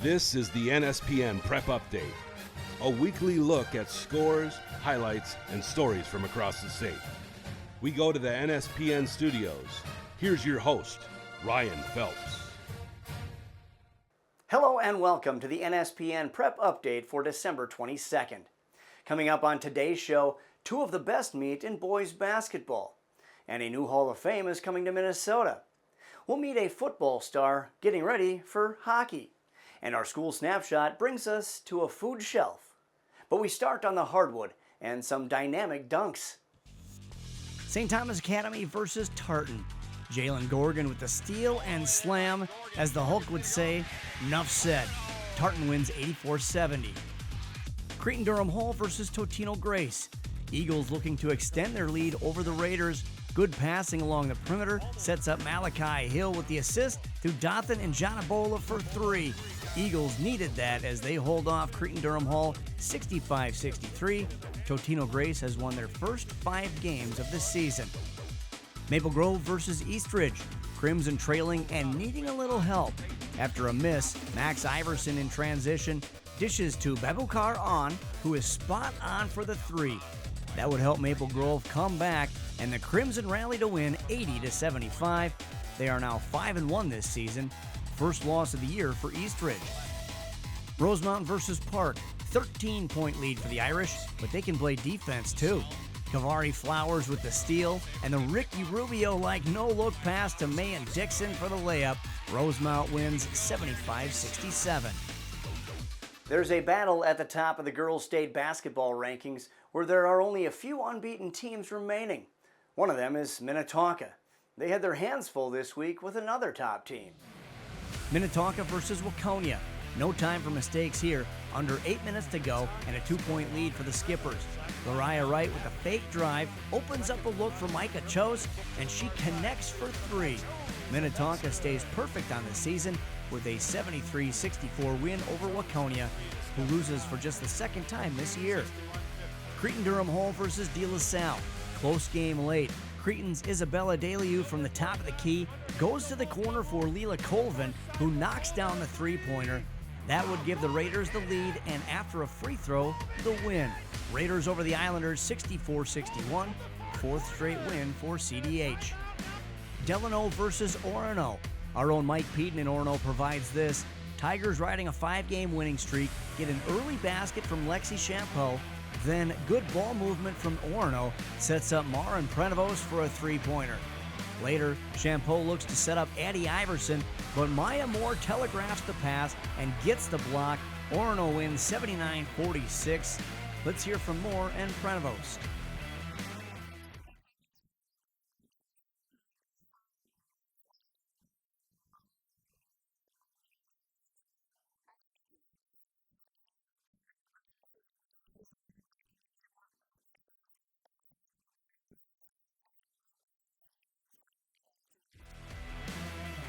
This is the NSPN Prep Update, a weekly look at scores, highlights, and stories from across the state. We go to the NSPN studios. Here's your host, Ryan Phelps. Hello and welcome to the NSPN Prep Update for December 22nd. Coming up on today's show, two of the best meet in boys basketball. And a new Hall of Fame is coming to Minnesota. We'll meet a football star getting ready for hockey. And our school snapshot brings us to a food shelf. But we start on the hardwood and some dynamic dunks. St. Thomas Academy versus Tartan. Jalen Gorgon with the steal and slam. As the Hulk would say, enough said. Tartan wins 84-70. Cretin-Durham Hall versus Totino Grace. Eagles looking to extend their lead over the Raiders. Good passing along the perimeter sets up Malachi Hill with the assist to Dothan and Jonabola for three. Eagles needed that as they hold off Cretin-Durham Hall 65-63. Totino Grace has won their first 5 games of the season. Maple Grove versus Eastridge. Crimson trailing and needing a little help. After a miss, Max Iverson in transition dishes to Babukar On, who is spot on for the three. That would help Maple Grove come back, and the Crimson rally to win 80-75. They are now 5-1 this season. First loss of the year for Eastridge. Rosemount versus Park. 13-point lead for the Irish, but they can play defense too. Kavari Flowers with the steal, and the Ricky Rubio-like no-look pass to May and Dixon for the layup. Rosemount wins 75-67. There's a battle at the top of the girls' state basketball rankings where there are only a few unbeaten teams remaining. One of them is Minnetonka. They had their hands full this week with another top team. Minnetonka versus Waconia. No time for mistakes here. Under 8 minutes to go and a 2-point lead for the Skippers. Lariah Wright with a fake drive opens up a look for Micah Chose, and she connects for 3. Minnetonka stays perfect on the season with a 73-64 win over Waconia, who loses for just the second time this year. Cretin-Durham Hall versus De La Salle. Close game late. Cretin's Isabella Deliu from the top of the key goes to the corner for Leela Colvin, who knocks down the three-pointer. That would give the Raiders the lead, and after a free throw, the win. Raiders over the Islanders 64-61, 4th straight win for CDH. Delano versus Orono. Our own Mike Peden in Orono provides this. Tigers riding a 5-game winning streak, get an early basket from Lexi Champeau, then good ball movement from Orono sets up Maren Prenevos for a 3-pointer. Later, Champeau looks to set up Addie Iverson, but Maya Moore telegraphs the pass and gets the block. Orono wins 79-46. Let's hear from Moore and Prenevos.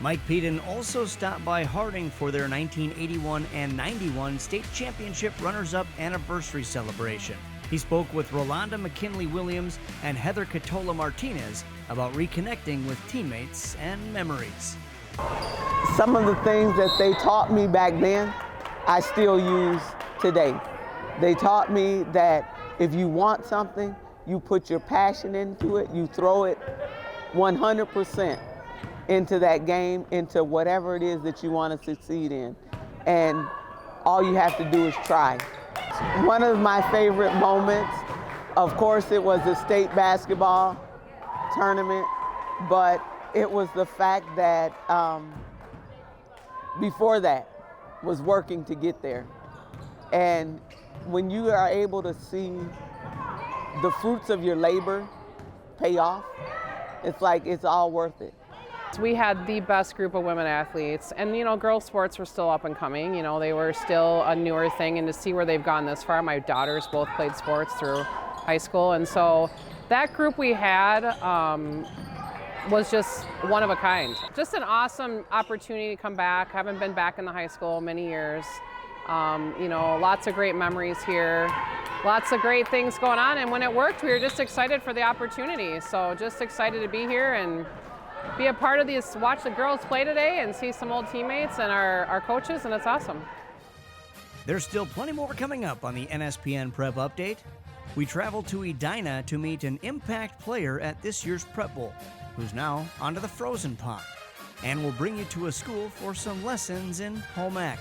Mike Peden also stopped by Harding for their 1981 and 91 state championship runners-up anniversary celebration. He spoke with Rolanda McKinley-Williams and Heather Catola-Martinez about reconnecting with teammates and memories. Some of the things that they taught me back then, I still use today. They taught me that if you want something, you put your passion into it, you throw it 100% into that game, into whatever it is that you want to succeed in. And all you have to do is try. One of my favorite moments, of course, it was the state basketball tournament, but it was the fact that before that was working to get there. And when you are able to see the fruits of your labor pay off, it's like it's all worth it. We had the best group of women athletes, and girls sports were still up and coming. They were still a newer thing, and to see where they've gone this far, my daughters both played sports through high school, and so that group we had was just one of a kind. Just an awesome opportunity to come back. Haven't been back in the high school many years. Lots of great memories here. Lots of great things going on, and when it worked, we were just excited for the opportunity. So just excited to be here and be a part of these, watch the girls play today and see some old teammates and our coaches, and it's awesome. There's still plenty more coming up on the NSPN Prep Update. We travel to Edina to meet an impact player at this year's Prep Bowl, who's now onto the frozen pond. And we'll bring you to a school for some lessons in home ec.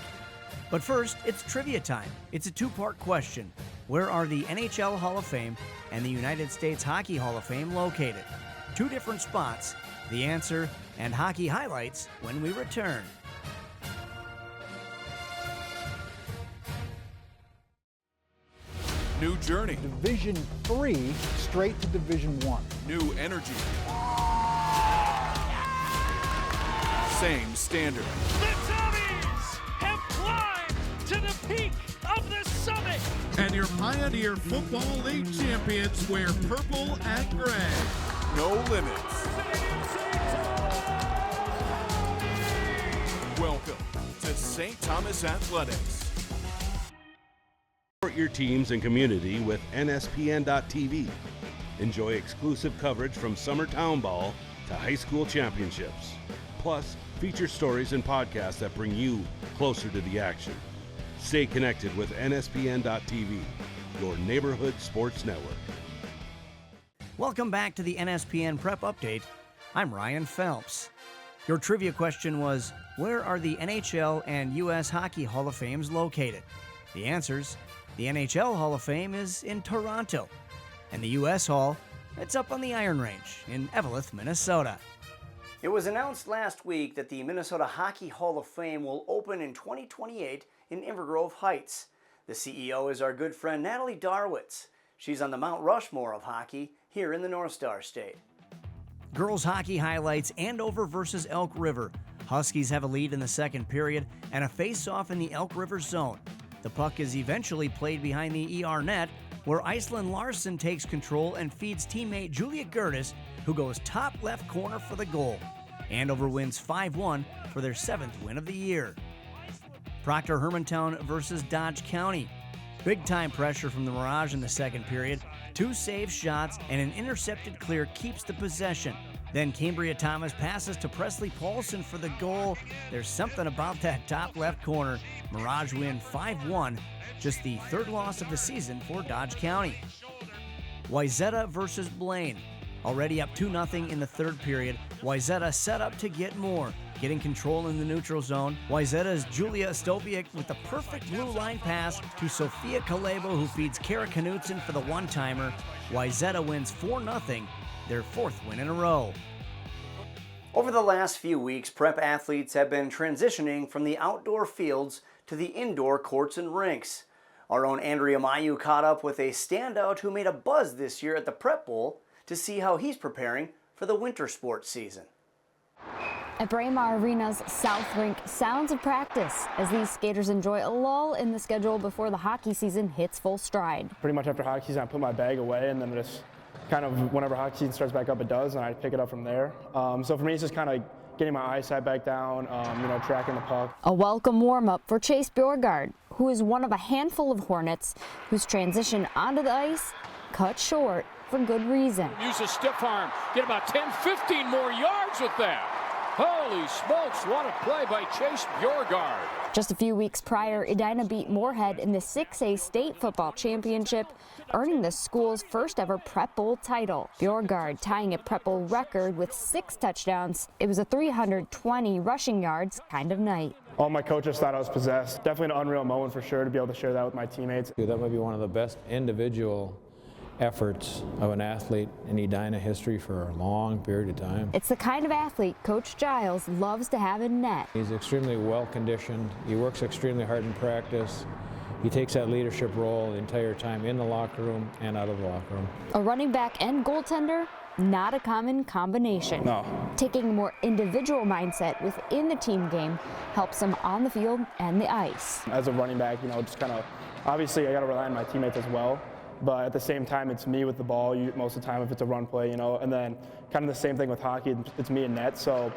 But first, it's trivia time. It's a two-part question. Where are the NHL Hall of Fame and the United States Hockey Hall of Fame located? Two different spots. The answer and hockey highlights when we return. New journey. Division 3 straight to Division 1. New energy. Same standard. The Tommies have climbed to the peak of the summit. And your Pioneer Football League champions wear purple and gray. No limits. Welcome to St. Thomas Athletics. Support your teams and community with NSPN.TV. Enjoy exclusive coverage from Summer Town Ball to high school championships. Plus, feature stories and podcasts that bring you closer to the action. Stay connected with NSPN.TV, your neighborhood sports network. Welcome back to the NSPN Prep Update. I'm Ryan Phelps. Your trivia question was, where are the NHL and U.S. Hockey Hall of Fames located? The answers: the NHL Hall of Fame is in Toronto, and the U.S. Hall, it's up on the Iron Range in Eveleth, Minnesota. It was announced last week that the Minnesota Hockey Hall of Fame will open in 2028 in Invergrove Heights. The CEO is our good friend Natalie Darwitz. She's on the Mount Rushmore of hockey here in the North Star State. Girls hockey highlights: Andover versus Elk River. Huskies have a lead in the second period and a face-off in the Elk River zone. The puck is eventually played behind the ER net, where Iceland Larson takes control and feeds teammate Julia Gertis, who goes top left corner for the goal. Andover wins 5-1 for their 7th win of the year. Proctor Hermantown versus Dodge County. Big-time pressure from the Mirage in the second period. 2 saved shots and an intercepted clear keeps the possession. Then Cambria Thomas passes to Presley Paulson for the goal. There's something about that top left corner. Mirage win 5-1, just the 3rd loss of the season for Dodge County. Wayzata versus Blaine. Already up 2-0 in the 3rd period, Wayzata set up to get more. Getting control in the neutral zone, Wayzata's Julia Stopiak with the perfect blue line pass to Sofia Kalebo, who feeds Kara Knutson for the one-timer. Wayzata wins 4-0, their 4th win in a row. Over the last few weeks, prep athletes have been transitioning from the outdoor fields to the indoor courts and rinks. Our own Andrea Mayu caught up with a standout who made a buzz this year at the Prep Bowl to see how he's preparing for the winter sports season. At Braemar Arena's South Rink, sounds of practice as these skaters enjoy a lull in the schedule before the hockey season hits full stride. Pretty much after hockey season, I put my bag away, and then just kind of whenever hockey season starts back up, it does, and I pick it up from there. So for me, it's just kind of getting my eyesight back down, tracking the puck. A welcome warm-up for Chase Bjorgard, who is one of a handful of Hornets whose transition onto the ice cut short for good reason. Use a stiff arm, get about 10-15 more yards with that. Holy smokes, what a play by Chase Bjorgard. Just a few weeks prior, Edina beat Moorhead in the 6A State Football Championship, earning the school's first ever Prep Bowl title. Bjorgard tying a Prep Bowl record with 6 touchdowns. It was a 320 rushing yards kind of night. All my coaches thought I was possessed. Definitely an unreal moment for sure to be able to share that with my teammates. That might be one of the best individual efforts of an athlete in Edina history for a long period of time. It's the kind of athlete Coach Giles loves to have in net. He's extremely well conditioned. He works extremely hard in practice. He takes that leadership role the entire time in the locker room and out of the locker room. A running back and goaltender, not a common combination. No. Taking a more individual mindset within the team game helps him on the field and the ice. As a running back, just kind of, obviously I got to rely on my teammates as well. But at the same time, it's me with the ball most of the time if it's a run play, and then kind of the same thing with hockey, it's me in net. So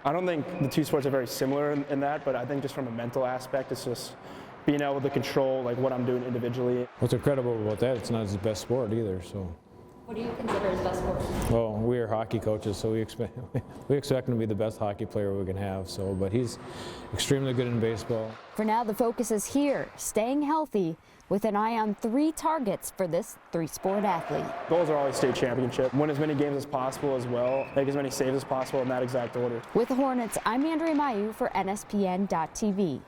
I don't think the two sports are very similar in that, but I think just from a mental aspect, it's just being able to control what I'm doing individually. What's incredible about that, it's not his best sport either, so What do you consider his best sport? Well, we are hockey coaches, so we expect him to be the best hockey player we can have. So, but he's extremely good in baseball. For now, the focus is here, staying healthy, with an eye on 3 targets for this 3-sport athlete. Goals are always state championship. Win as many games as possible as well. Make as many saves as possible in that exact order. With the Hornets, I'm Andrea Mayu for NSPN.TV.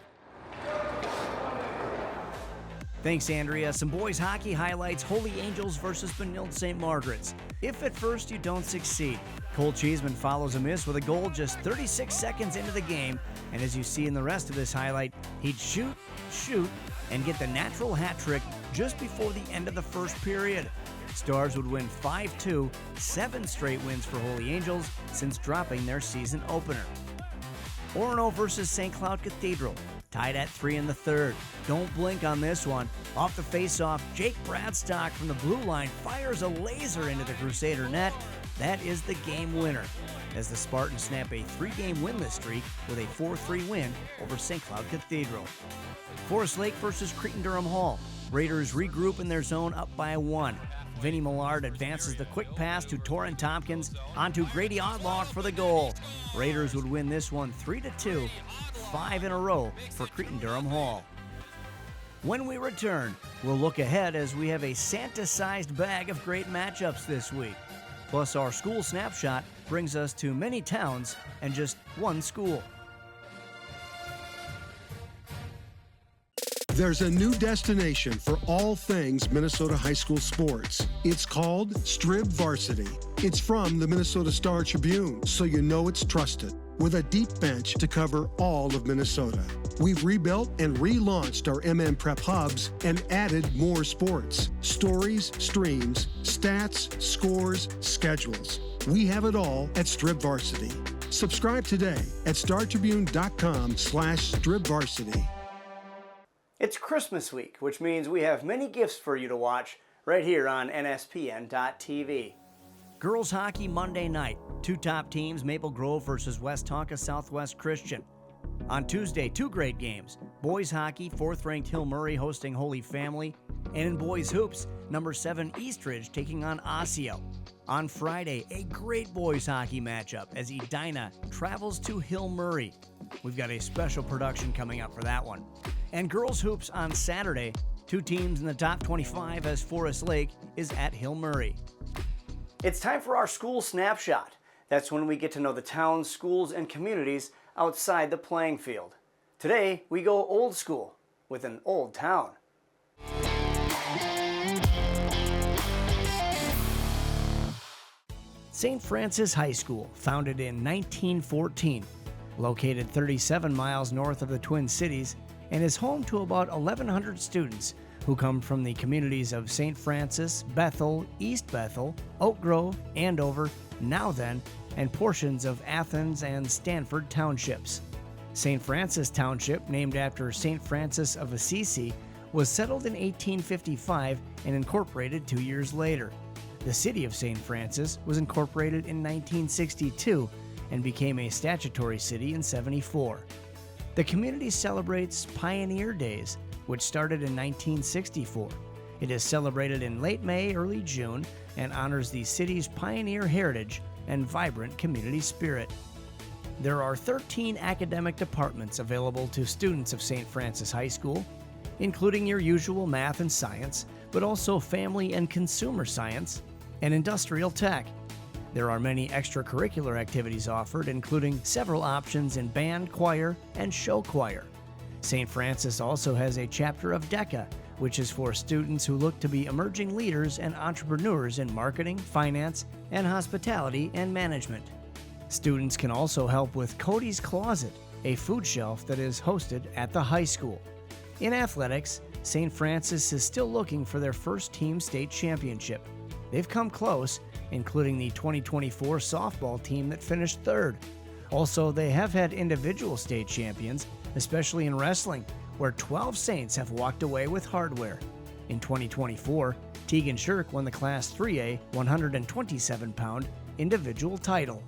Thanks, Andrea. Some boys hockey highlights: Holy Angels versus Benilde St. Margaret's. If at first you don't succeed, Cole Cheeseman follows a miss with a goal just 36 seconds into the game, and as you see in the rest of this highlight, he'd shoot, and get the natural hat trick just before the end of the first period. Stars would win 5-2, 7 straight wins for Holy Angels since dropping their season opener. Orono versus St. Cloud Cathedral, tied at 3 in the third. Don't blink on this one. Off the face-off, Jake Bradstock from the blue line fires a laser into the Crusader net. That is the game winner, as the Spartans snap a 3-game winless streak with a 4-3 win over St. Cloud Cathedral. Forest Lake versus Cretin-Durham Hall. Raiders regroup in their zone up by 1. Vinny Millard advances the quick pass to Torrin Tompkins onto Grady Odlock for the goal. Raiders would win this one 3-2, 5 in a row for Cretin-Durham Hall. When we return, we'll look ahead as we have a Santa-sized bag of great matchups this week. Plus, our school snapshot brings us to many towns and just one school. There's a new destination for all things Minnesota high school sports. It's called Strib Varsity. It's from the Minnesota Star Tribune, so you know it's trusted. With a deep bench to cover all of Minnesota. We've rebuilt and relaunched our MM Prep hubs and added more sports, stories, streams, stats, scores, schedules. We have it all at Strib Varsity. Subscribe today at startribune.com/stribvarsity. It's Christmas week, which means we have many gifts for you to watch right here on NSPN.TV. Girls hockey Monday night. 2 top teams, Maple Grove versus West Tonka Southwest Christian. On Tuesday, 2 great games. Boys hockey, 4th-ranked Hill Murray hosting Holy Family. And in boys hoops, number 7 Eastridge taking on Osseo. On Friday, a great boys hockey matchup as Edina travels to Hill Murray. We've got a special production coming up for that one. And girls hoops on Saturday, 2 teams in the top 25 as Forest Lake is at Hill Murray. It's time for our school snapshot. That's when we get to know the towns, schools, and communities outside the playing field. Today, we go old school with an old town. St. Francis High School, founded in 1914, located 37 miles north of the Twin Cities, and is home to about 1,100 students who come from the communities of St. Francis, Bethel, East Bethel, Oak Grove, Andover, Now Then, and portions of Athens and Stanford townships. St. Francis Township, named after St. Francis of Assisi, was settled in 1855 and incorporated 2 years later. The city of St. Francis was incorporated in 1962 and became a statutory city in 1974. The community celebrates Pioneer Days, which started in 1964. It is celebrated in late May, early June, and honors the city's pioneer heritage and vibrant community spirit. There are 13 academic departments available to students of St. Francis High School, including your usual math and science, but also family and consumer science and industrial tech. There are many extracurricular activities offered, including several options in band, choir, and show choir. St. Francis also has a chapter of DECA, which is for students who look to be emerging leaders and entrepreneurs in marketing, finance, and hospitality and management. Students can also help with Cody's Closet, a food shelf that is hosted at the high school. In athletics, St. Francis is still looking for their first team state championship. They've come close, including the 2024 softball team that finished 3rd. Also, they have had individual state champions, especially in wrestling, where 12 Saints have walked away with hardware. In 2024, Tegan Shirk won the Class 3A 127-pound individual title.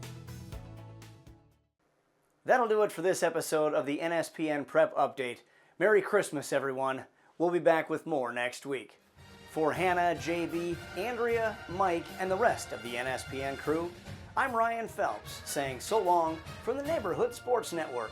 That'll do it for this episode of the NSPN Prep Update. Merry Christmas, everyone. We'll be back with more next week. For Hannah, JB, Andrea, Mike, and the rest of the NSPN crew, I'm Ryan Phelps saying so long from the Neighborhood Sports Network.